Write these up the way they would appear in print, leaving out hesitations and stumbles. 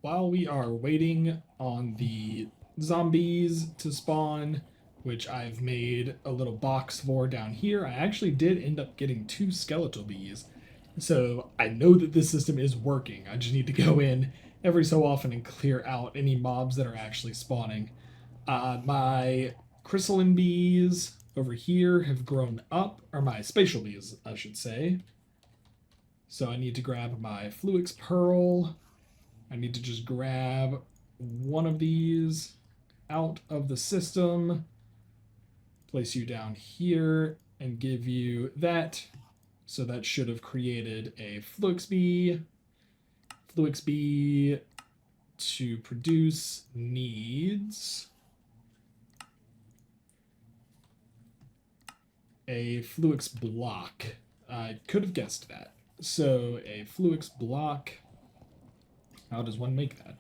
while we are waiting on the zombies to spawn, which I've made a little box for down here, I actually did end up getting 2 skeletal bees. So I know that this system is working. I just need to go in every so often and clear out any mobs that are actually spawning. My chrysalline bees over here have grown up, or my spatial bees, I should say. So I need to grab my Fluix Pearl. I need to just grab one of these out of the system, place you down here, and give you that. So that should have created a Fluix Bee. Fluix Bee to produce needs a Fluix block. I could have guessed that. So a Fluix block. How does one make that?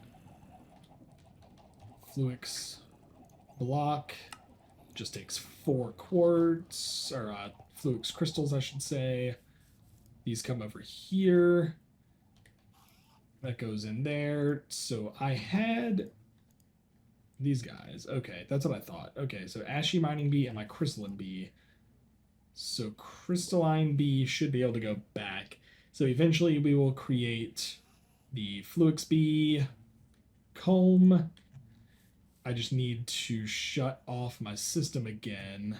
Fluix block just takes 4 quartz, or Fluix crystals, I should say. These come over here. That goes in there. So I had these guys. Okay, that's what I thought. Okay, so Ashy Mining Bee and my Crystalline Bee. So Crystalline Bee should be able to go back. So eventually we will create the Fluix Bee comb. I just need to shut off my system again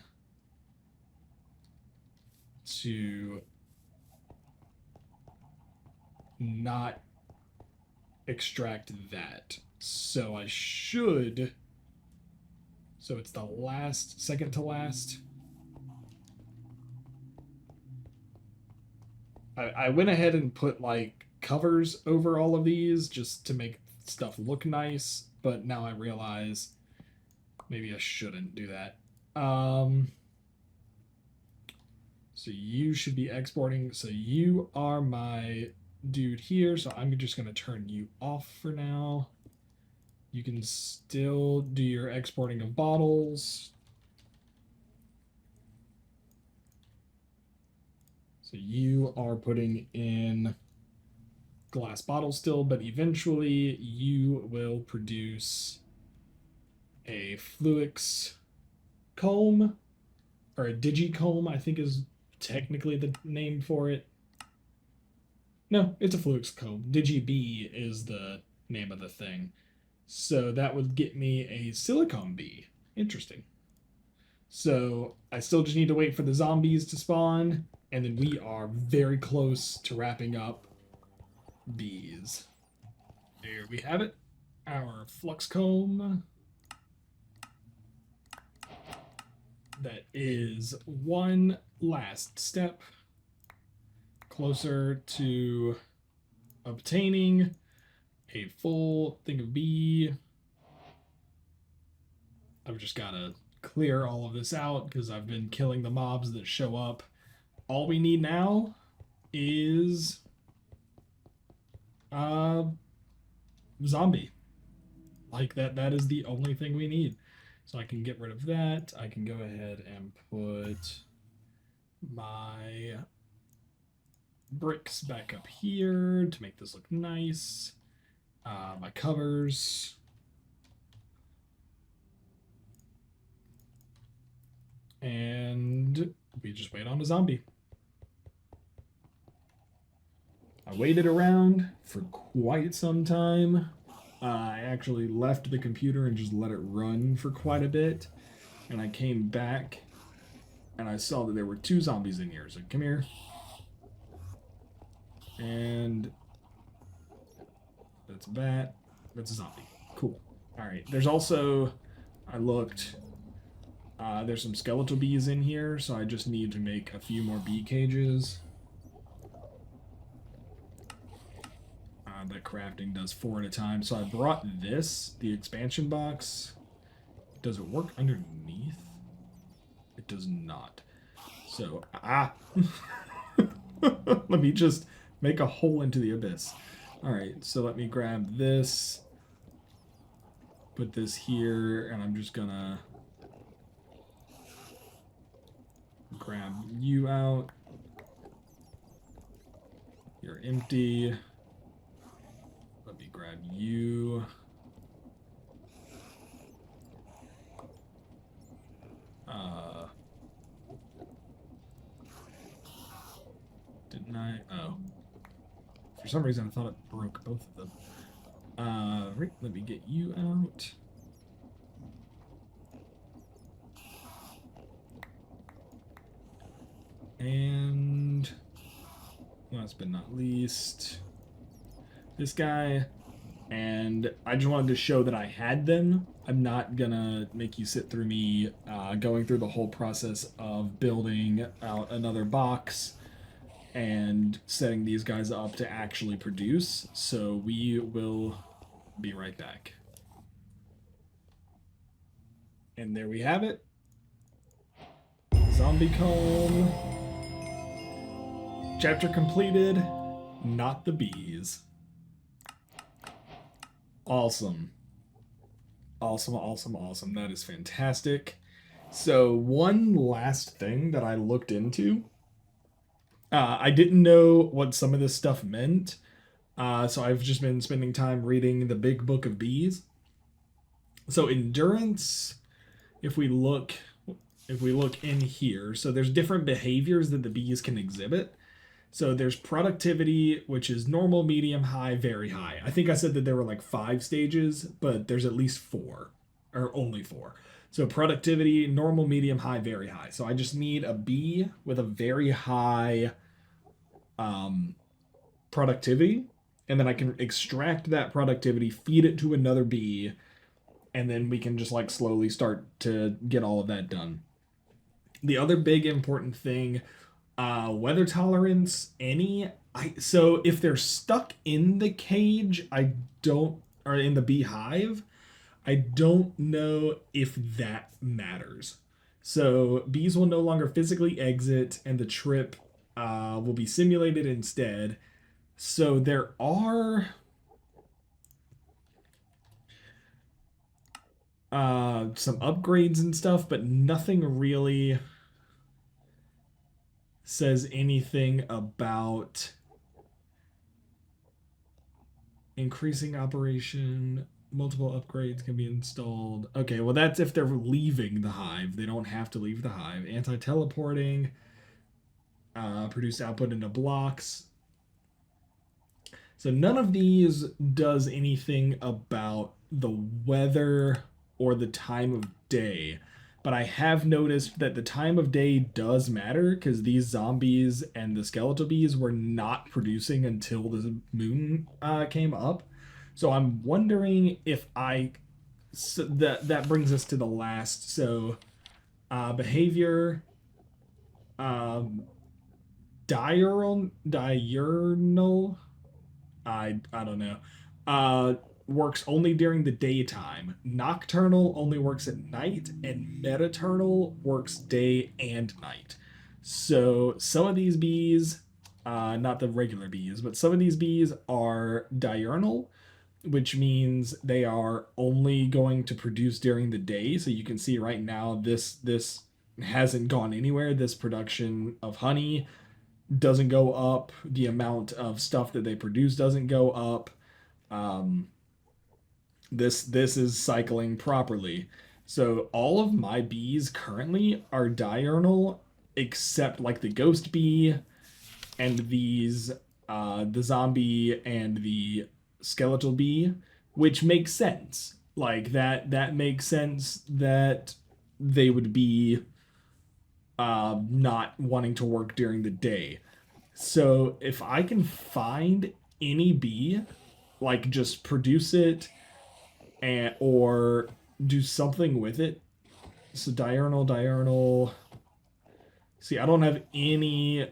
to not extract that. So I should. So it's the last, second to last. I went ahead and put like covers over all of these just to make stuff look nice, but now I realize maybe I shouldn't do that. So you should be exporting. So you are my dude here. So I'm just going to turn you off for now. You can still do your exporting of bottles. So you are putting in glass bottles still, but eventually you will produce a Fluix comb, or a digicomb, I think is technically the name for it. No, it's a Fluix comb. DigiBee is the name of the thing. So that would get me a silicone bee. Interesting. So I still just need to wait for the zombies to spawn, and then we are very close to wrapping up bees. There we have it. Our flux comb. That is one last step closer to obtaining a full thing of bee. I've just got to clear all of this out because I've been killing the mobs that show up. All we need now is zombie. Like that is the only thing we need. So I can get rid of that. I can go ahead and put my bricks back up here to make this look nice. My covers. And we just wait on a zombie. I waited around for quite some time. I actually left the computer and just let it run for quite a bit. And I came back and I saw that there were 2 zombies in here. So come here. And that's a bat. That's a zombie. Cool. All right. There's also, I looked, there's some skeletal bees in here. So I just need to make a few more bee cages. That crafting does 4 at a time. So I brought this, the expansion box. Does it work underneath? It does not. So, let me just make a hole into the abyss. All right, so let me grab this, put this here, and I'm just gonna grab you out. You're empty. Let me grab grab you. Didn't I? Oh. For some reason, I thought it broke both of them. Right, let me get you out. And last but not least, this guy. And I just wanted to show that I had them. I'm not gonna make you sit through me going through the whole process of building out another box and setting these guys up to actually produce. So we will be right back. And there we have it. Zombie comb. Chapter completed. Not the bees. Awesome. Awesome, awesome, awesome. That is fantastic. So one last thing that I looked into. I didn't know what some of this stuff meant. So I've just been spending time reading the Big Book of Bees. So endurance, if we look in here, so there's different behaviors that the bees can exhibit. So there's productivity, which is normal, medium, high, very high. I think I said that there were like 5 stages, but there's at least 4, or only 4. So productivity, normal, medium, high, very high. So I just need a bee with a very high productivity, and then I can extract that productivity, feed it to another bee, and then we can just like slowly start to get all of that done. The other big important thing, weather tolerance, so if they're stuck in the cage, or in the beehive, I don't know if that matters. So bees will no longer physically exit, and the trip will be simulated instead. So there are some upgrades and stuff, but nothing really says anything about increasing operation. Multiple upgrades can be installed. Okay, well that's if they're leaving the hive. They don't have to leave the hive. Anti-teleporting. Produce output into blocks. So none of these does anything about the weather or the time of day. But I have noticed that the time of day does matter, because these zombies and the skeletal bees were not producing until the moon came up. So I'm wondering if that brings us to the last. So behavior, diurnal, I don't know. Works only during the daytime. Nocturnal only works at night, and metaternal works day and night. So some of these bees, not the regular bees, but some of these bees are diurnal, which means they are only going to produce during the day. So you can see right now this hasn't gone anywhere. This production of honey doesn't go up. The amount of stuff that they produce doesn't go up. This is cycling properly. So all of my bees currently are diurnal, except like the ghost bee and these the zombie and the skeletal bee, which makes sense. Like that makes sense that they would be not wanting to work during the day. So if I can find any bee, like just produce it or do something with it. So diurnal. See, I don't have any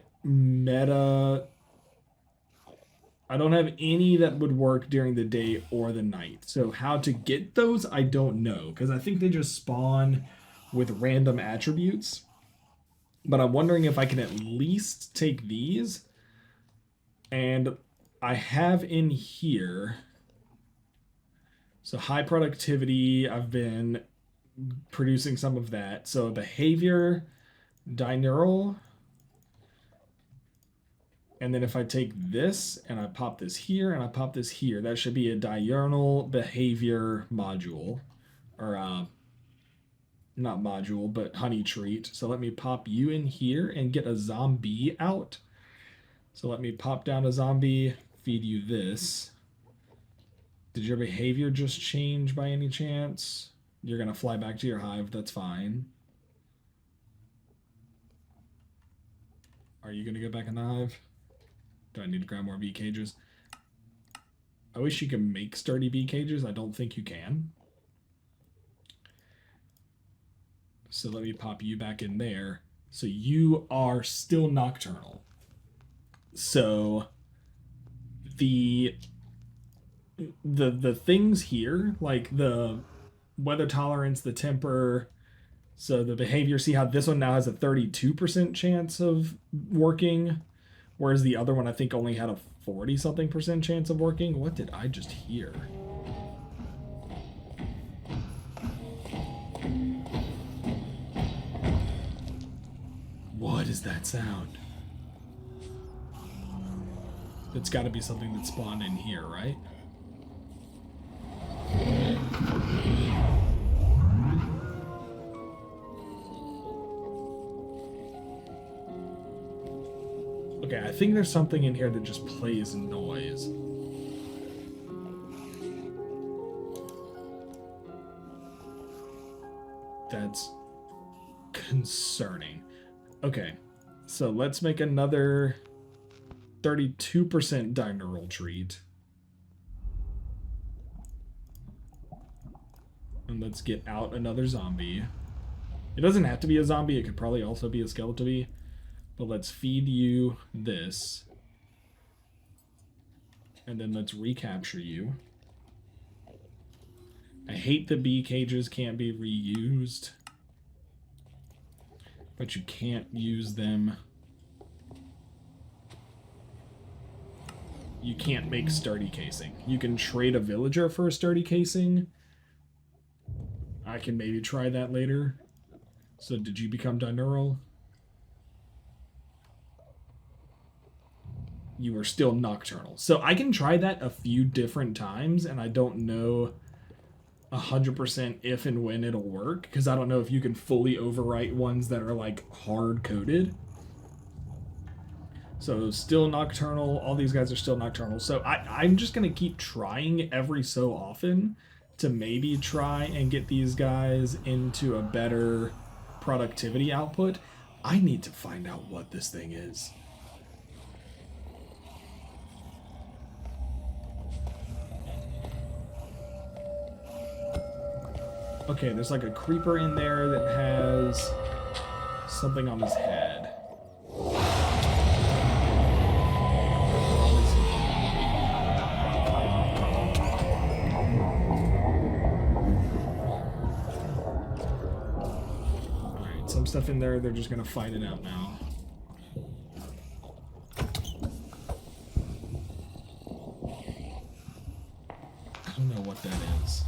that would work during the day or the night. So how to get those, I don't know, because I think they just spawn with random attributes. But I'm wondering if I can at least take these. And I have in here, so high productivity, I've been producing some of that. So behavior, diurnal. And then if I take this and I pop this here and I pop this here, that should be a diurnal behavior module. Or, not module, but honey treat. So let me pop you in here and get a zombie out. So let me pop down a zombie, feed you this. Did your behavior just change by any chance? You're going to fly back to your hive. That's fine. Are you going to go back in the hive? Do I need to grab more bee cages? I wish you could make sturdy bee cages. I don't think you can. So let me pop you back in there. So you are still nocturnal. So the things here, like the weather tolerance, the temper, so the behavior, see how this one now has a 32% chance of working, whereas the other one I think only had a 40-something% chance of working. What did I just hear? What is that sound? It's got to be something that spawned in here, right? Okay, I think there's something in here that just plays noise. That's concerning. Okay, so let's make another 32% binaural treat. And let's get out another zombie. It doesn't have to be a zombie, it could probably also be a skeleton bee. But let's feed you this. And then let's recapture you. I hate the bee cages can't be reused. But you can't use them. You can't make sturdy casing. You can trade a villager for a sturdy casing. I can maybe try that later. So did you become binaural? You are still nocturnal. So I can try that a few different times, and I don't know 100% if and when it'll work, because I don't know if you can fully overwrite ones that are like hard-coded. So still nocturnal. All these guys are still nocturnal. So I'm just going to keep trying every so often to maybe try and get these guys into a better productivity output. I need to find out what this thing is. Okay, there's like a creeper in there that has something on his head. Alright, some stuff in there, they're just gonna fight it out now. I don't know what that is.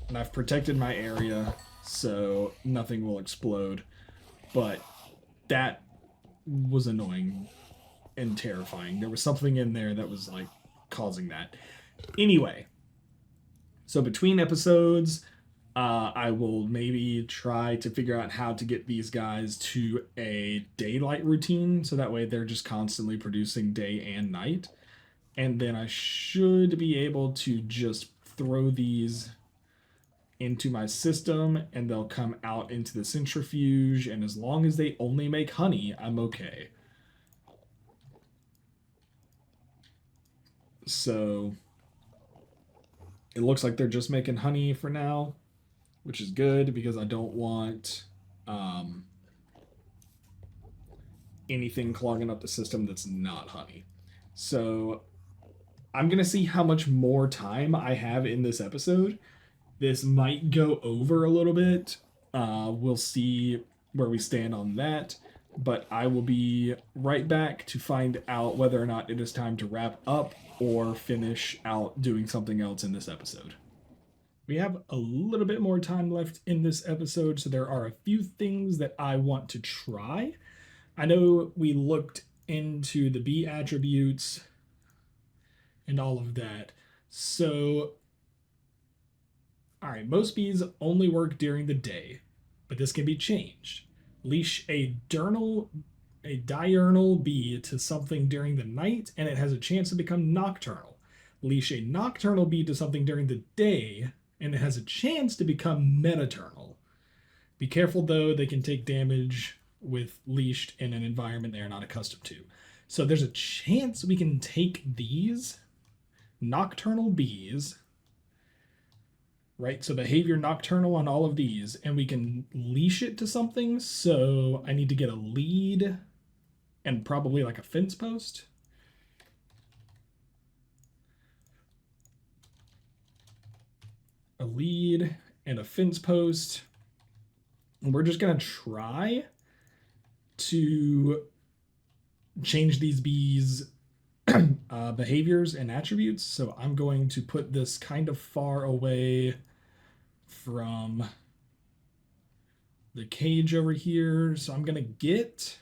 And I've protected my area, so nothing will explode. But that was annoying and terrifying. There was something in there that was, like, causing that. Anyway, so between episodes, I will maybe try to figure out how to get these guys to a daylight routine, so that way they're just constantly producing day and night. And then I should be able to just throw these into my system and they'll come out into the centrifuge, and as long as they only make honey, I'm okay. So it looks like they're just making honey for now, which is good because I don't want anything clogging up the system that's not honey. So I'm gonna see how much more time I have in this episode. This might go over a little bit. We'll see where we stand on that. But I will be right back to find out whether or not it is time to wrap up or finish out doing something else in this episode. We have a little bit more time left in this episode, so there are a few things that I want to try. I know we looked into the bee attributes and all of that. So, all right, most bees only work during the day, but this can be changed. Leash a diurnal bee to something during the night, and it has a chance to become nocturnal. Leash a nocturnal bee to something during the day, and it has a chance to become metaternal. Be careful though, they can take damage with leashed in an environment they are not accustomed to. So there's a chance we can take these nocturnal bees, right? So behavior nocturnal on all of these, and we can leash it to something. So I need to get a lead and probably like a fence post. A lead and a fence post. And we're just going to try to change these bees' behaviors and attributes. So I'm going to put this kind of far away from the cage over here. So I'm going to get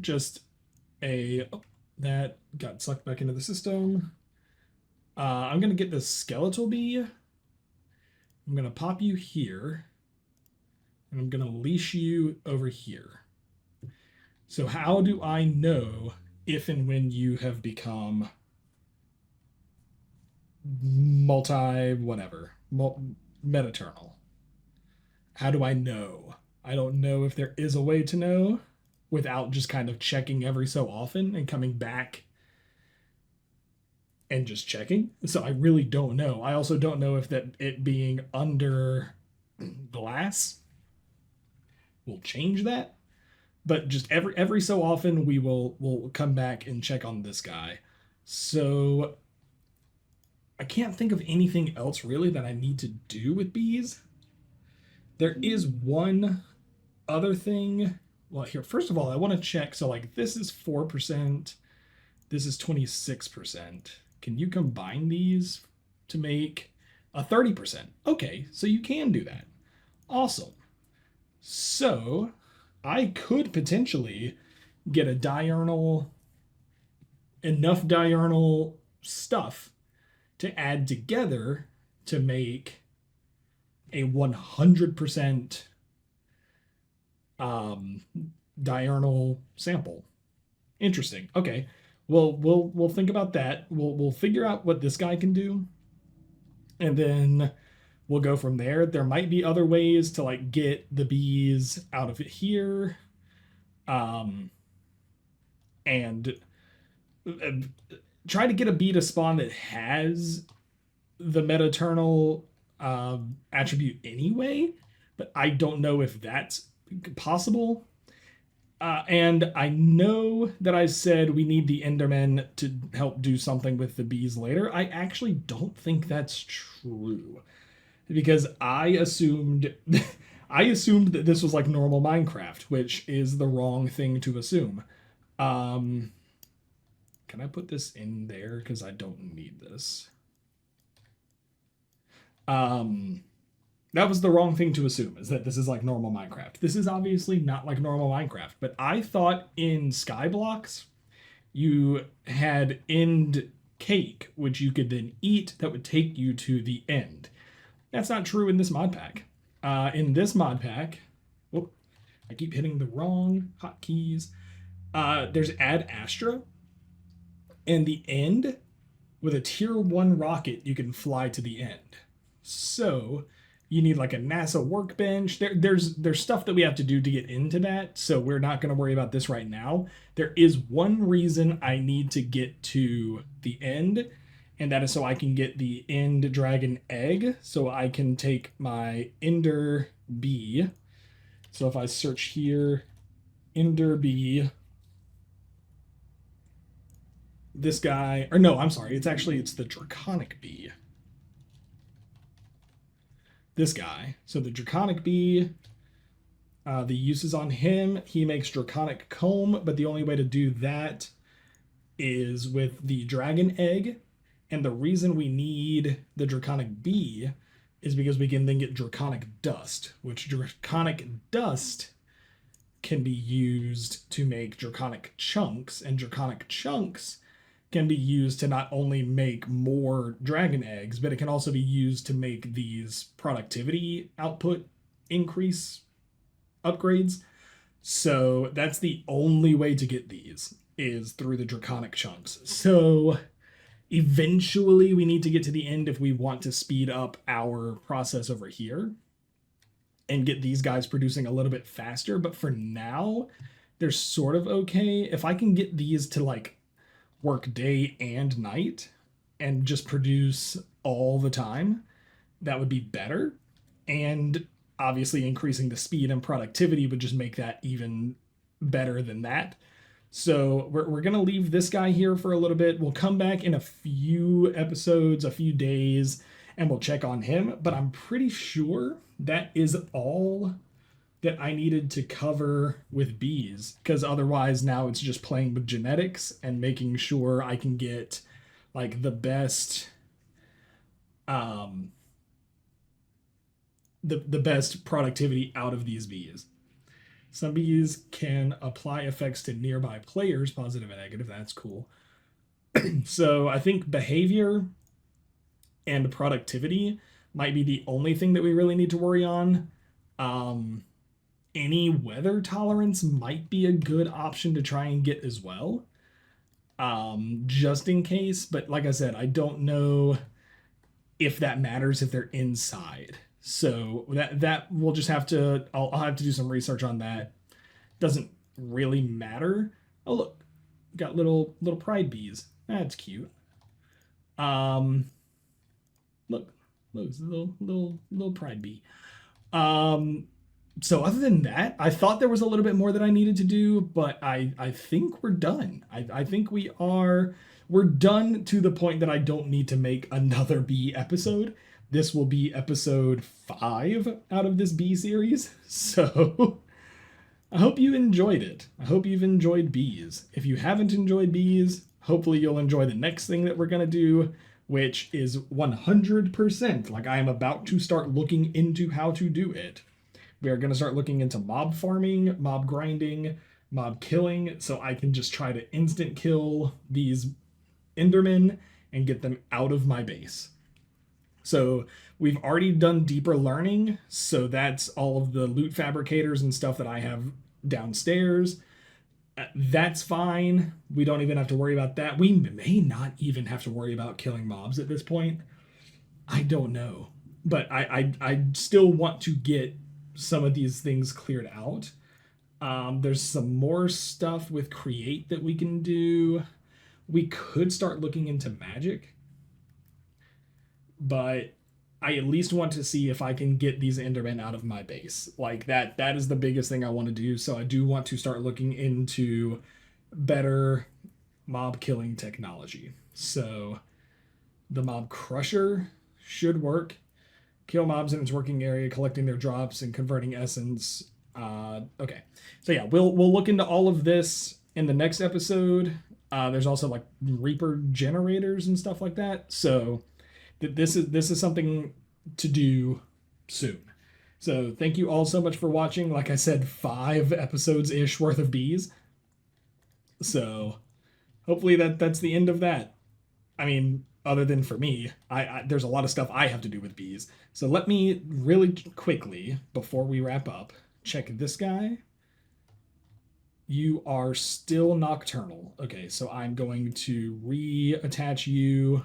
just a... Oh, that got sucked back into the system. I'm going to get the skeletal bee. I'm going to pop you here. And I'm going to leash you over here. So how do I know if and when you have become metaternal? How do I know? I don't know if there is a way to know without just kind of checking every so often and coming back and just checking. So I really don't know. I also don't know if that it being under glass will change that. But just every so often we'll come back and check on this guy. So I can't think of anything else really that I need to do with bees. There is one other thing. Well, here, first of all, I want to check. So like this is 4%. This is 26%. Can you combine these to make a 30%? Okay, so you can do that. Awesome. So I could potentially get enough diurnal stuff to add together to make a 100% diurnal sample. Interesting. Okay. Well, we'll think about that. We'll figure out what this guy can do, and then we'll go from there. There might be other ways to like get the bees out of it here, and try to get a bee to spawn that has the metaternal attribute anyway. But I don't know if that's possible. And I know that I said we need the Endermen to help do something with the bees later. I actually don't think that's true, because I assumed that this was like normal Minecraft, which is the wrong thing to assume. Can I put this in there? Because I don't need this. That was the wrong thing to assume, is that this is like normal Minecraft. This is obviously not like normal Minecraft, but I thought in Skyblocks you had end cake, which you could then eat, that would take you to the end. That's not true in this mod pack. In this mod pack, whoop, I keep hitting the wrong hotkeys. There's Ad Astra, and the end, with a tier 1 rocket, you can fly to the end. So you need like a NASA workbench. There's stuff that we have to do to get into that, so we're not going to worry about this right now. There is one reason I need to get to the end, and that is so I can get the end dragon egg, so I can take my ender bee. So if I search here, ender bee, this guy, or no, I'm sorry, it's the draconic bee. This guy. So the draconic bee, the uses on him, he makes draconic comb, but the only way to do that is with the dragon egg, And the reason we need the draconic bee is because we can then get draconic dust, which draconic dust can be used to make draconic chunks, and draconic chunks can be used to not only make more dragon eggs, but it can also be used to make these productivity output increase upgrades. So that's the only way to get these, is through the draconic chunks. So eventually we need to get to the end if we want to speed up our process over here and get these guys producing a little bit faster. But for now, they're sort of okay. If I can get these to like work day and night and just produce all the time, that would be better. And obviously increasing the speed and productivity would just make that even better than that. So we're going to leave this guy here for a little bit. We'll come back in a few episodes, a few days, and we'll check on him. But I'm pretty sure that is all that I needed to cover with bees, because otherwise now it's just playing with genetics and making sure I can get like the best the best productivity out of these bees. Some bees can apply effects to nearby players, positive and negative. That's cool. So I think behavior and productivity might be the only thing that we really need to worry on. Any weather tolerance might be a good option to try and get as well, just in case. But like I said, I don't know if that matters if they're inside. So that we'll just have to, I'll have to do some research on that. Doesn't really matter. Oh look, got little pride bees. That's cute. Look, it's a little pride bee. So other than that, I thought there was a little bit more that I needed to do, but I think we're done. I think we're done to the point that I don't need to make another bee episode. This will be episode 5 out of this bee series. So I hope you enjoyed it. I hope you've enjoyed bees. If you haven't enjoyed bees, hopefully you'll enjoy the next thing that we're going to do, which is 100%. Like, I am about to start looking into how to do it. We are going to start looking into mob farming, mob grinding, mob killing, so I can just try to instant kill these Endermen and get them out of my base. So we've already done deeper learning, so that's all of the loot fabricators and stuff that I have downstairs. That's fine. We don't even have to worry about that. We may not even have to worry about killing mobs at this point. I don't know. But I still want to get some of these things cleared out. There's some more stuff with create that we can do. We could start looking into magic, but I at least want to see if I can get these Endermen out of my base. Like, that is the biggest thing I want to do. So I do want to start looking into better mob killing technology. So the mob crusher should work. Kill mobs in its working area, collecting their drops and converting essence. Okay. So yeah, we'll look into all of this in the next episode. There's also like Reaper generators and stuff like that. So this is something to do soon. So thank you all so much for watching. Like I said, 5 episodes-ish worth of bees. So hopefully that's the end of that. I mean, other than for me, there's a lot of stuff I have to do with bees. So let me really quickly, before we wrap up, check this guy. You are still nocturnal. Okay, so I'm going to reattach you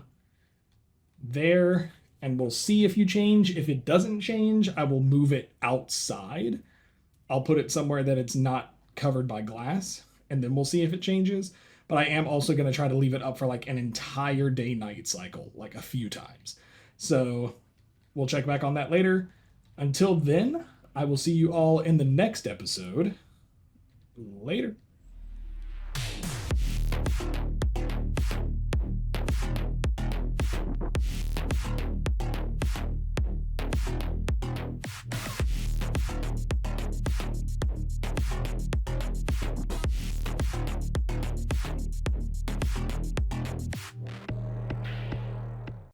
there, and we'll see if you change. If it doesn't change, I will move it outside. I'll put it somewhere that it's not covered by glass, and then we'll see if it changes. But I am also going to try to leave it up for like an entire day-night cycle, like a few times. So we'll check back on that later. Until then, I will see you all in the next episode. Later.